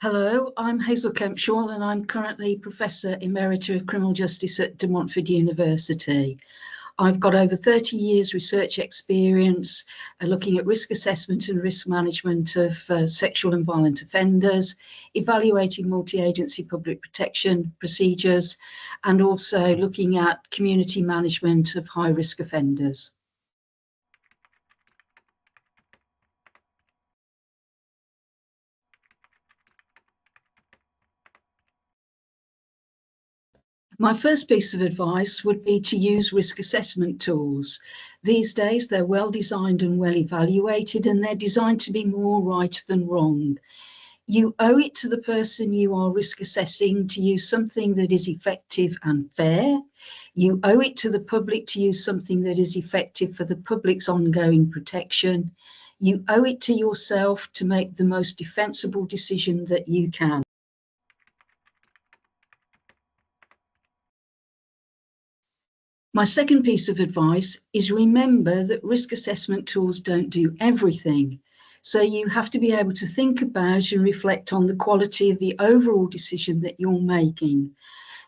Hello, I'm Hazel Kemshall and I'm currently Professor Emeritus of Criminal Justice at Montfort University. I've got over 30 years research experience looking at risk assessment and risk management of sexual and violent offenders, evaluating multi-agency public protection procedures, and also looking at community management of high-risk offenders. My first piece of advice would be to use risk assessment tools. These days, they're well designed and well evaluated, and they're designed to be more right than wrong. You owe it to the person you are risk assessing to use something that is effective and fair. You owe it to the public to use something that is effective for the public's ongoing protection. You owe it to yourself to make the most defensible decision that you can. My second piece of advice is remember that risk assessment tools don't do everything. So you have to be able to think about and reflect on the quality of the overall decision that you're making.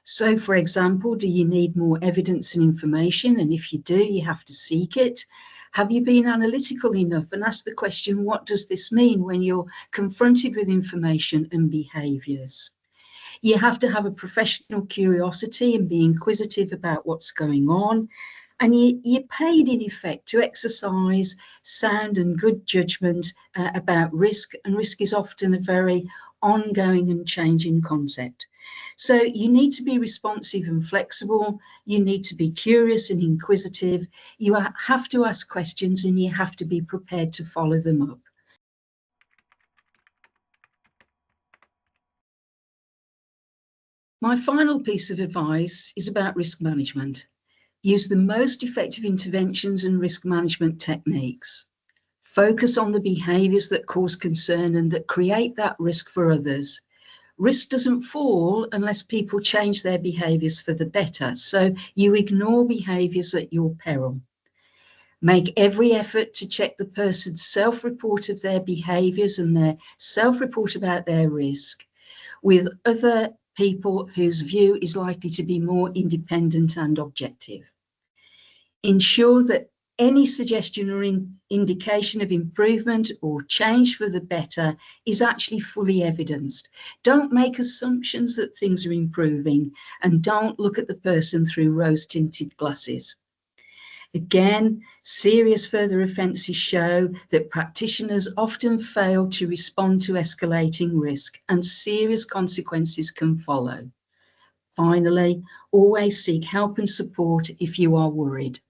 So, for example, do you need more evidence and information? And if you do, you have to seek it. Have you been analytical enough and ask the question, what does this mean when you're confronted with information and behaviours? You have to have a professional curiosity and be inquisitive about what's going on. And you're paid, in effect, to exercise sound and good judgment about risk. And risk is often a very ongoing and changing concept. So you need to be responsive and flexible. You need to be curious and inquisitive. You have to ask questions and you have to be prepared to follow them up. My final piece of advice is about risk management. Use the most effective interventions and risk management techniques. Focus on the behaviours that cause concern and that create that risk for others. Risk doesn't fall unless people change their behaviours for the better, so you ignore behaviours at your peril. Make every effort to check the person's self-report of their behaviours and their self-report about their risk with other people whose view is likely to be more independent and objective. Ensure that any suggestion or indication of improvement or change for the better is actually fully evidenced. Don't make assumptions that things are improving, and don't look at the person through rose-tinted glasses. Again, serious further offences show that practitioners often fail to respond to escalating risk, and serious consequences can follow. Finally, always seek help and support if you are worried.